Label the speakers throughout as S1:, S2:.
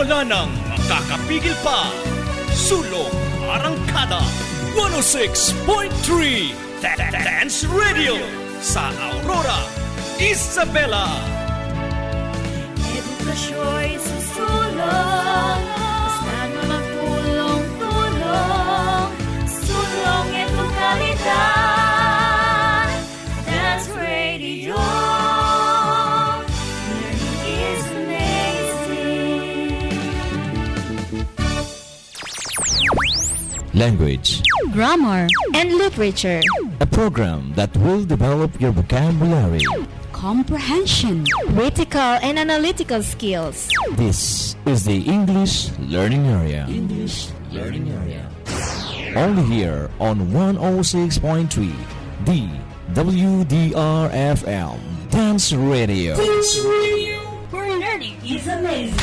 S1: Taganang makakapigil pa. Sulong Arangkada 106.3 Dance Radio sa Aurora, Isabela.
S2: Edukasyo'y susulong, basta't magtulong-tulong, sulong edukalidad. Dance Radio, learning is amazing.
S3: Language,
S4: Grammar, and Literature.
S3: a program that will develop your vocabulary.
S4: Comprehension.
S5: Critical and analytical skills.
S3: This is the English Learning Area. Only here on 106.3 D WDR-FM Dance Radio.
S2: Where learning is amazing.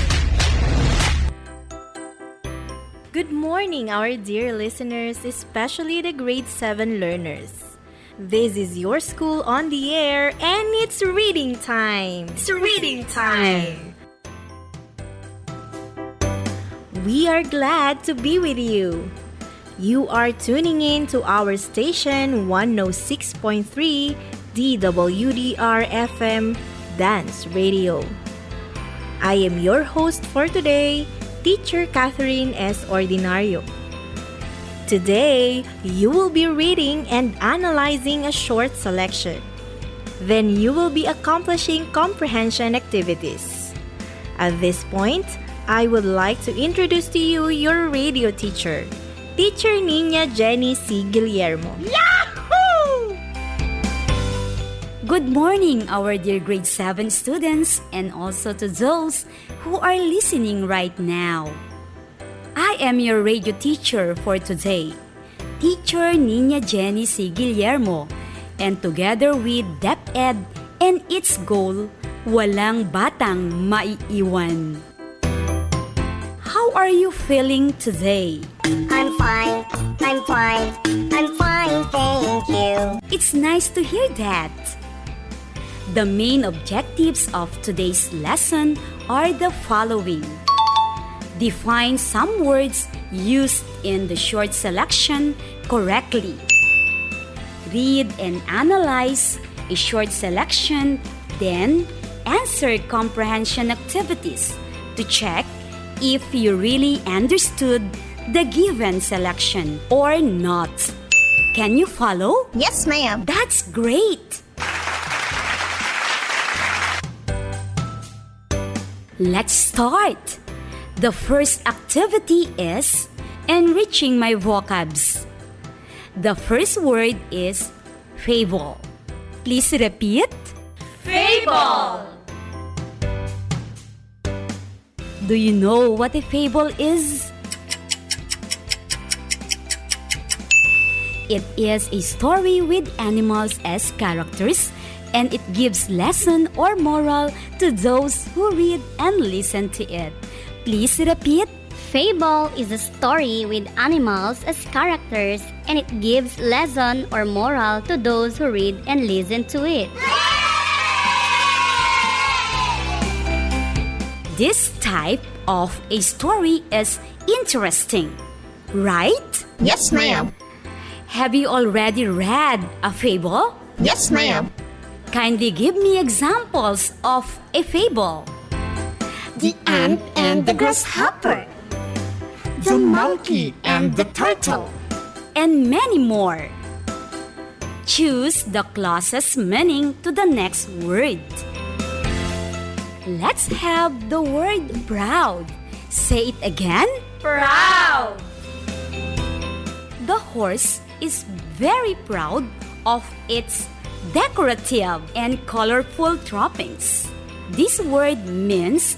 S5: Good morning, our dear listeners, especially the grade 7 learners. This is your school on the air, and it's reading time. We are glad to be with you. You are tuning in to our station 106.3 DWDR-FM Dance Radio. I am your host for today, Teacher Catherine S. Ordinario. Today, you will be reading and analyzing a short selection. Then you will be accomplishing comprehension activities. At this point, I would like to introduce to you your radio teacher, Teacher Nina Jenny C. Guillermo.
S4: Good morning, our dear grade 7 students, and also to those who are listening right now. I am your radio teacher for today, Teacher Nina Jenny C. Guillermo, and together with DepEd and its goal, walang batang maiiwan. How are you feeling today?
S6: I'm fine, thank you.
S4: It's nice to hear that. The main objectives of today's lesson are the following. Define some words used in the short selection correctly. Read and analyze a short selection, then answer comprehension activities to check if you really understood the given selection or not. Can you follow?
S6: Yes, ma'am.
S4: That's great! Let's start! The first activity is enriching my vocabs. The first word is fable. Please repeat.
S2: Fable.
S4: Do you know what a fable is? It is a story with animals as characters, and it gives lesson or moral to those who read and listen to it. Please repeat.
S6: Fable is a story with animals as characters, and it gives lesson or moral to those who read and listen to it.
S4: This type of a story is interesting, right?
S6: Yes, ma'am.
S4: Have you already read a fable?
S6: Yes, ma'am.
S4: Kindly give me examples of a fable.
S6: The ant and the grasshopper. The monkey and the turtle.
S4: And many more. Choose the closest meaning to the next word. Let's have the word proud. Say it again.
S2: Proud.
S4: The horse is very proud of its decorative and colorful trappings. This word means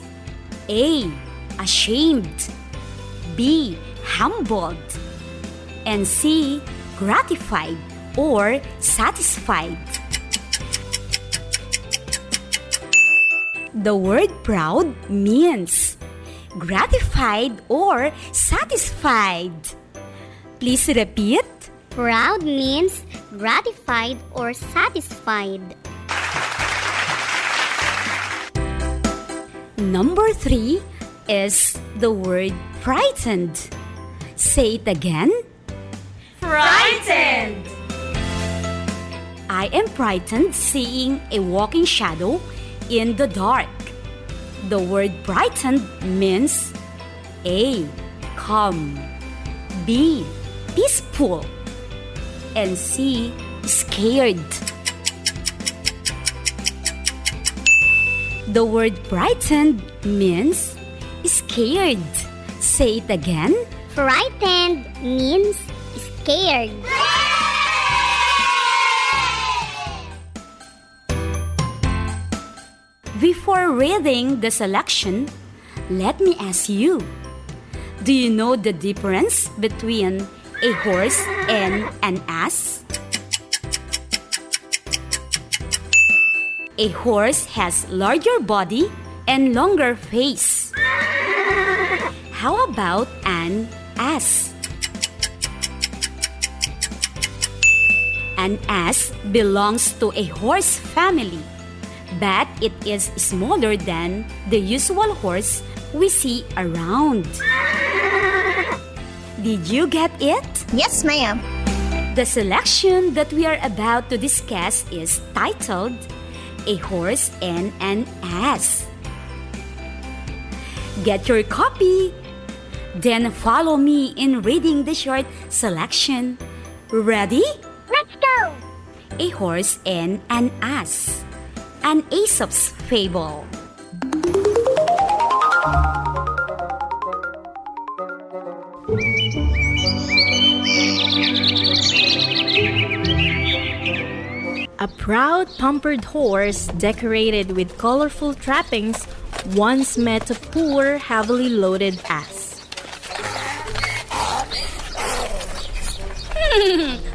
S4: A. Ashamed, B. Humbled, and C. Gratified or satisfied. The word proud means gratified or satisfied. Please repeat.
S6: Proud means gratified or satisfied.
S4: Number 3 is the word frightened. Say it again.
S2: Frightened.
S4: I am frightened seeing a walking shadow in the dark. The word frightened means A. Calm, B. Peaceful, and C. Scared. The word frightened means scared. Say it again.
S6: Frightened means scared.
S4: Before reading the selection, let me ask you, do you know the difference between a horse and an ass? A horse has larger body and longer face. How about an ass? An ass belongs to a horse family, but it is smaller than the usual horse we see around. Did you get it?
S7: Yes, ma'am.
S4: The selection that we are about to discuss is titled A Horse and an Ass. Get your copy. Then follow me in reading the short selection. Ready?
S6: Let's go!
S4: A Horse and an Ass. An Aesop's Fable.
S5: A proud pampered horse decorated with colorful trappings once met a poor, heavily loaded ass.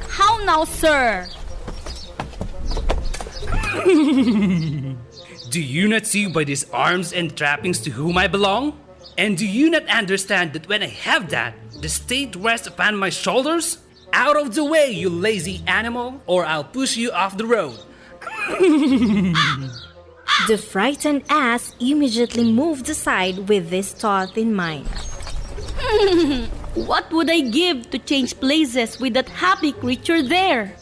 S2: How now, sir?
S1: Do you not see by these arms and trappings to whom I belong? And do you not understand that when I have that, the state rests upon my shoulders? Out of the way, you lazy animal, or I'll push you off the road.
S5: The frightened ass immediately moved aside with this thought in mind.
S2: What would I give to change places with that happy creature there?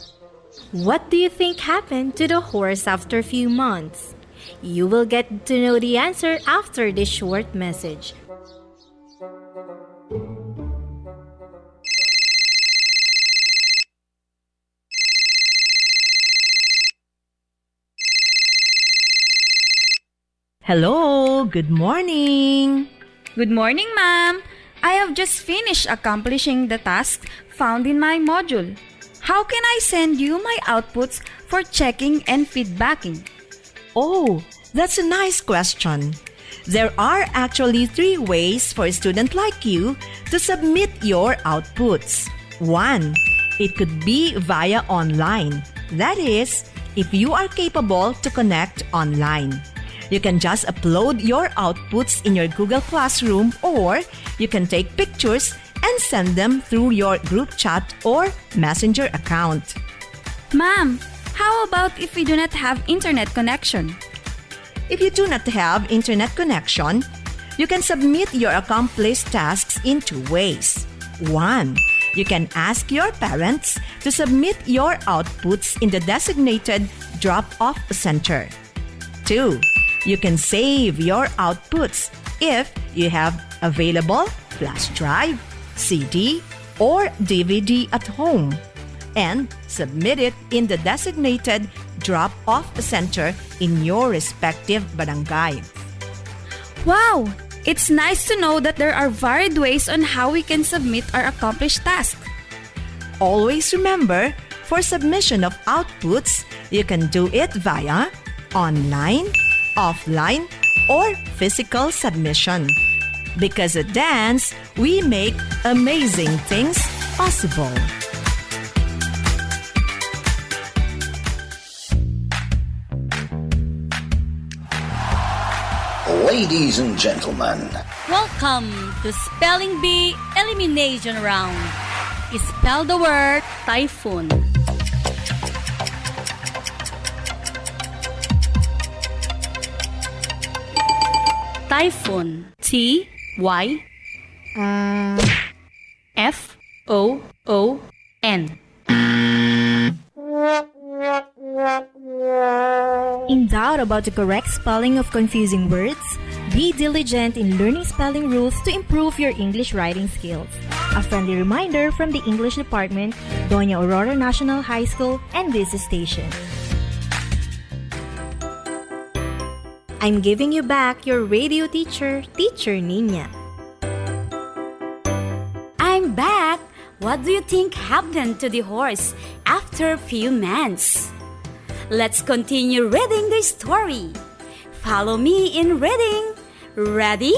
S5: What do you think happened to the horse after a few months? You will get to know the answer after this short message.
S8: Hello, good morning.
S9: Good morning, ma'am. I have just finished accomplishing the tasks found in my module. How can I send you my outputs for checking and feedbacking?
S8: Oh, that's a nice question. There are actually 3 ways for a student like you to submit your outputs. 1. It could be via online. That is, if you are capable to connect online. You can just upload your outputs in your Google Classroom, or you can take pictures and send them through your group chat or messenger account.
S9: Ma'am, how about if we do not have internet connection?
S8: If you do not have internet connection, you can submit your accomplished tasks in 2 ways. 1. You can ask your parents to submit your outputs in the designated drop-off center. 2. You can save your outputs if you have available flash drive, CD, or DVD at home, and submit it in the designated drop-off center in your respective barangay.
S9: Wow! It's nice to know that there are varied ways on how we can submit our accomplished task.
S8: Always remember, for submission of outputs, you can do it via online, offline, or physical submission. Because at Dance, we make amazing things possible.
S10: Ladies and gentlemen,
S2: Welcome to Spelling Bee Elimination Round. Spell the word typhoon. Typhoon. Typhoon. F-O-O-N.
S5: In doubt about the correct spelling of confusing words, be diligent in learning spelling rules to improve your English writing skills. A friendly reminder from the English department, Doña Aurora National High School, and this station. I'm giving you back your radio teacher, Teacher Nina.
S4: I'm back. What do you think happened to the horse after a few months? Let's continue reading the story. Follow me in reading. Ready?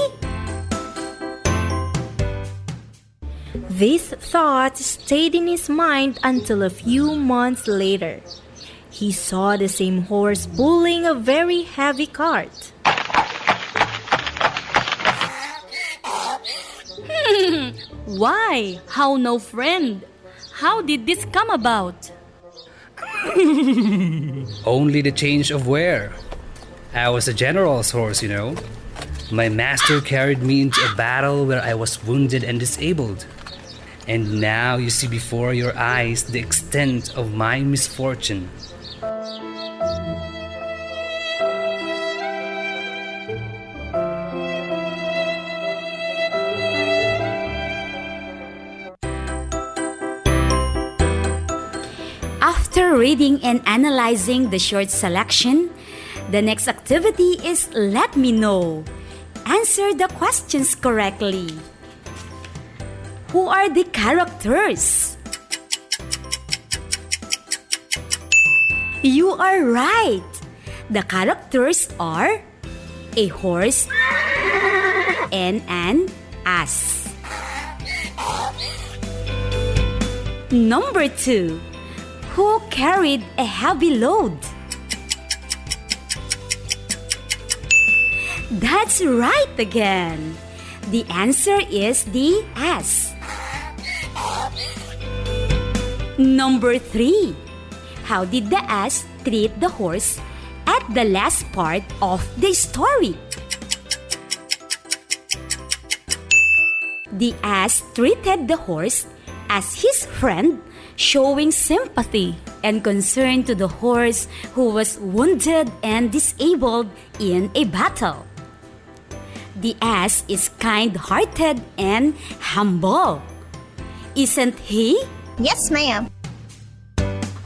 S5: This thought stayed in his mind until a few months later. He saw the same horse pulling a very heavy cart.
S2: Why? How no, friend? How did this come about?
S1: Only the change of wear. I was a general's horse, you know. My master carried me into a battle where I was wounded and disabled. And now you see before your eyes the extent of my misfortune.
S4: After reading and analyzing the short selection, the next activity is Let Me Know. Answer the questions correctly. Who are the characters? You are right. The characters are a horse and an ass. Number 2. Who carried a heavy load? That's right again. The answer is the ass. Number 3. How did the ass treat the horse at the last part of the story? The ass treated the horse as his friend, showing sympathy and concern to the horse who was wounded and disabled in a battle. The ass is kind-hearted and humble. Isn't he?
S6: Yes, ma'am.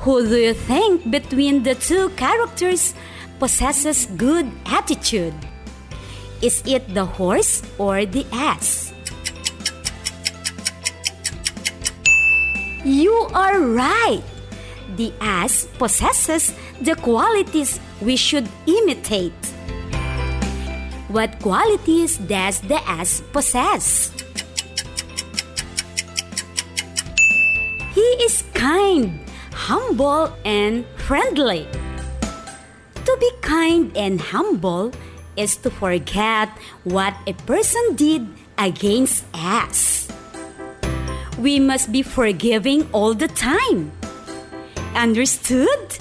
S4: Who do you think between the two characters possesses good attitude? Is it the horse or the ass? You are right. The ass possesses the qualities we should imitate. What qualities does the ass possess? He is kind, humble, and friendly. To be kind and humble is to forget what a person did against us. We must be forgiving all the time. Understood?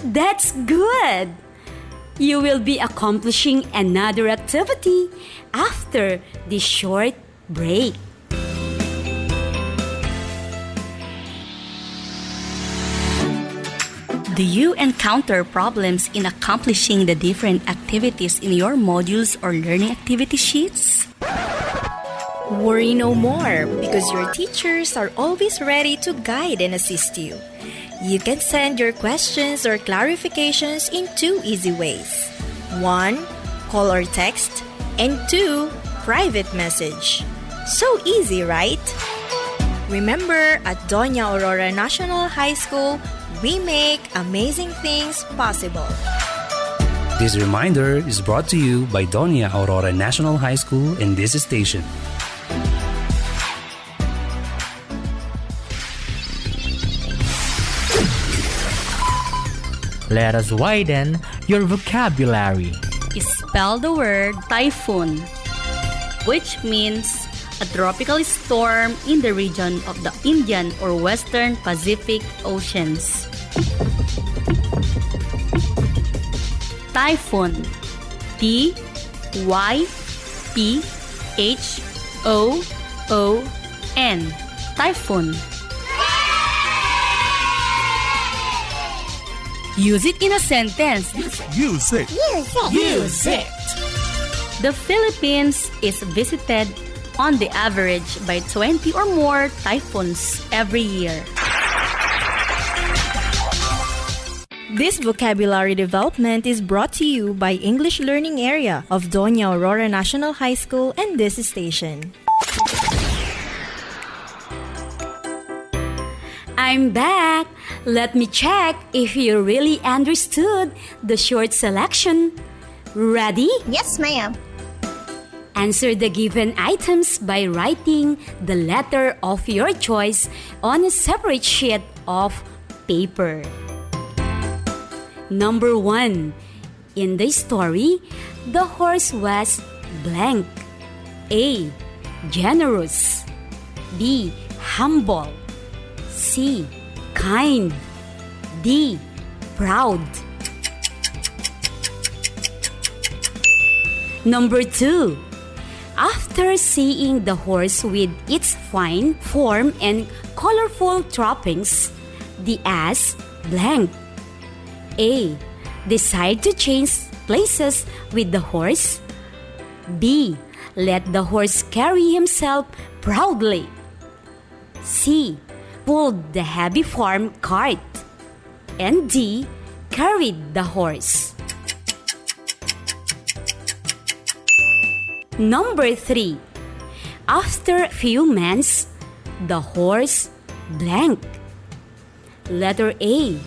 S4: That's good. You will be accomplishing another activity after this short break.
S2: Do you encounter problems in accomplishing the different activities in your modules or learning activity sheets?
S5: Worry no more, because your teachers are always ready to guide and assist you. You can send your questions or clarifications in 2 easy ways. 1. Call or text, and 2. Private message. So easy, right? Remember, at Doña Aurora National High School, we make amazing things possible.
S1: This reminder is brought to you by Doña Aurora National High School and this station.
S7: Let us widen your vocabulary.
S2: Spell the word typhoon, which means a tropical storm in the region of the Indian or Western Pacific Oceans. Typhoon. Typhoon. T-Y-P-H-O-O-N. Typhoon. Use it in a sentence.
S3: Use it.
S6: Use it.
S2: The Philippines is visited on the average by 20 or more typhoons every year.
S5: This vocabulary development is brought to you by English Learning Area of Doña Aurora National High School and this station.
S4: I'm back. Let me check if you really understood the short selection. Ready?
S6: Yes, ma'am.
S4: Answer the given items by writing the letter of your choice on a separate sheet of paper. Number 1. In the story, the horse was blank. A. Generous. B. Humble. C. Kind. D. Proud. Number 2. After seeing the horse with its fine form and colorful trappings, the ass blank. A. Decide to change places with the horse. B. Let the horse carry himself proudly. C. Pulled the heavy farm cart. And D. Carried the horse. Number 3. After a few months, the horse blank. Letter A.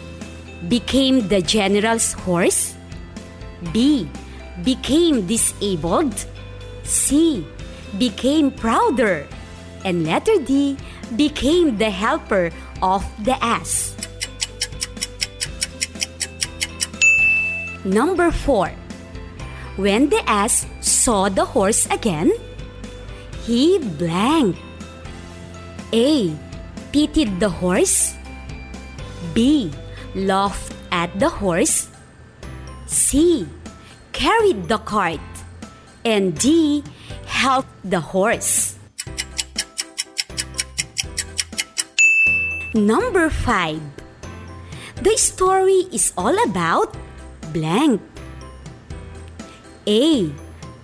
S4: Became the general's horse. B. Became disabled. C. Became prouder. And letter D. Became the helper of the ass. Number 4. When the ass saw the horse again, he blank. A. Pitied the horse. B. Laughed at the horse. C. Carried the cart. And D. Helped the horse. Number 5. The story is all about blank. A.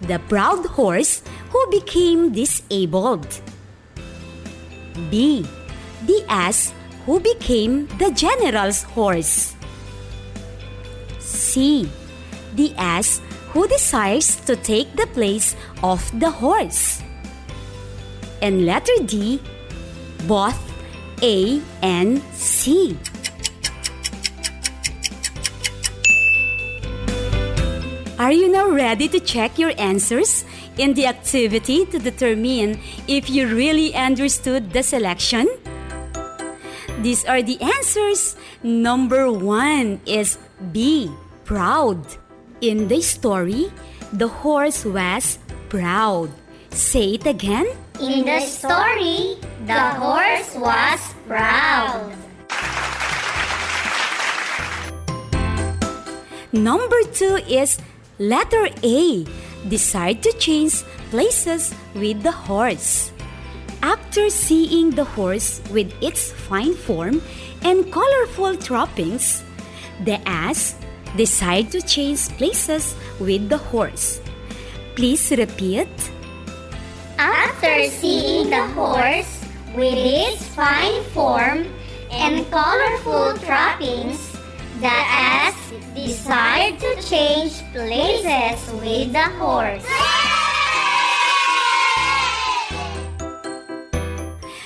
S4: The proud horse who became disabled. B. The ass who became the general's horse. C. The ass who desires to take the place of the horse. And letter D. Both A and C. Are you now ready to check your answers in the activity to determine if you really understood the selection? These are the answers. Number 1 is B. Proud. In the story, the horse was proud. Say it again.
S6: In the story, the horse was proud.
S4: Number 2 is letter A. Decide to change places with the horse. After seeing the horse with its fine form and colorful trappings, the ass decided to change places with the horse. Please repeat.
S6: After seeing the horse with its fine form and colorful trappings, the ass desired to change places with the horse.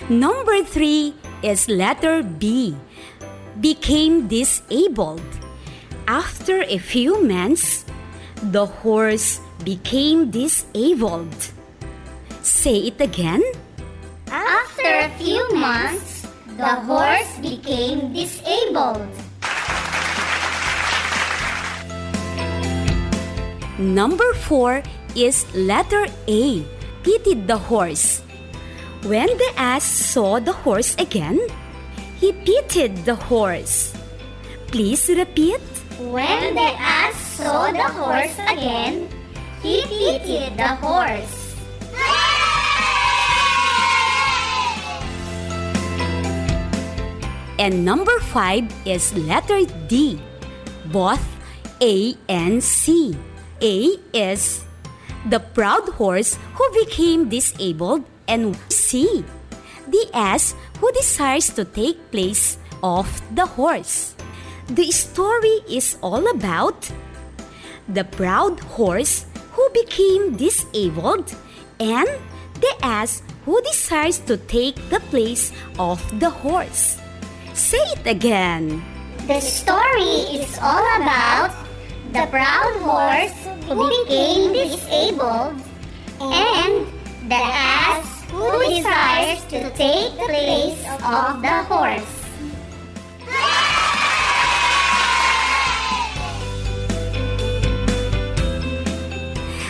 S4: Number 3 is letter B. Became disabled. After a few months, the horse became disabled. Say it again.
S6: After a few months, the horse became disabled.
S4: Number 4 is letter A. Pitied the horse. When the ass saw the horse again, he pitied the horse. Please repeat.
S6: When the ass saw the horse again, he pitied the horse.
S4: And number 5 is letter D, both A and C. A is the proud horse who became disabled, and C, the ass who desires to take place of the horse. The story is all about the proud horse who became disabled and the ass who desires to take the place of the horse. Say it again.
S6: The story is all about the proud horse who became disabled and the ass who desires to take the place of the horse.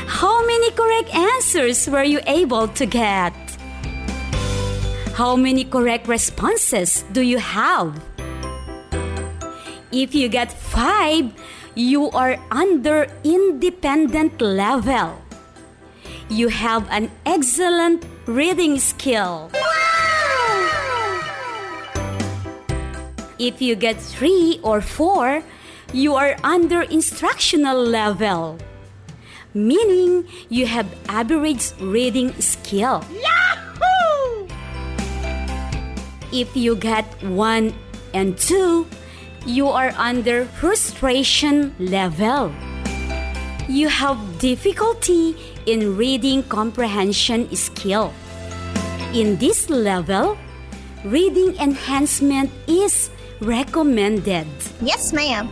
S4: How many correct answers were you able to get? How many correct responses do you have? If you get 5, you are under independent level. You have an excellent reading skill. If you get 3 or 4, you are under instructional level, meaning you have average reading skill. Yahoo! If you get 1 and 2, you are under frustration level. You have difficulty in reading comprehension skill. In this level, reading enhancement is recommended.
S6: Yes, ma'am.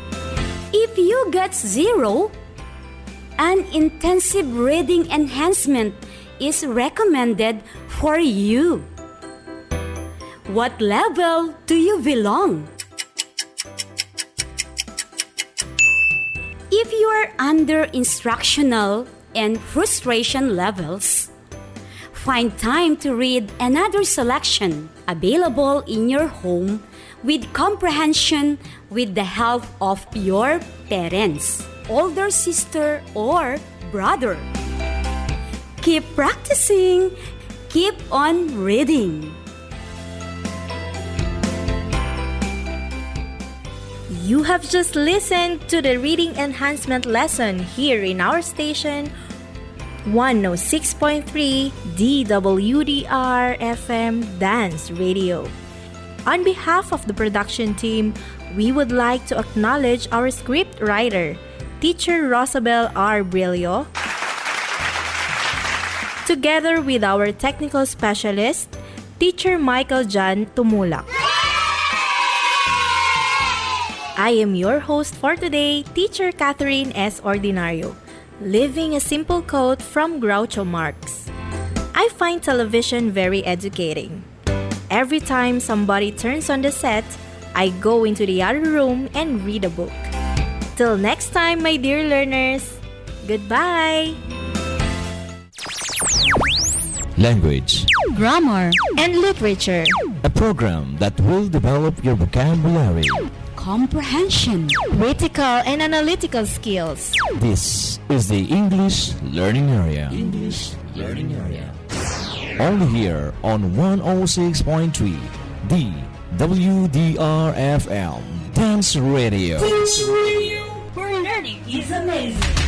S4: If you get 0, an intensive reading enhancement is recommended for you. What level do you belong? If you are under instructional and frustration levels, find time to read another selection available in your home with comprehension with the help of your parents, older sister, or brother. Keep practicing. Keep on reading.
S5: You have just listened to the reading enhancement lesson here in our station 106.3 DWDR FM Dance Radio. On behalf of the production team, we would like to acknowledge our script writer, Teacher Rosabel R. Brillo, together with our technical specialist, Teacher Michael John Tumulak. I am your host for today, Teacher Catherine S. Ordinario, leaving a simple quote from Groucho Marx. I find television very educating. Every time somebody turns on the set, I go into the other room and read a book. Till next time, my dear learners, goodbye!
S3: Language,
S2: Grammar,
S9: And literature.
S3: a program that will develop your vocabulary.
S2: comprehension,
S5: Critical and analytical skills.
S3: This is the English Learning Area. Only here on 106.3 DWDR FM Dance Radio.
S2: where learning is amazing.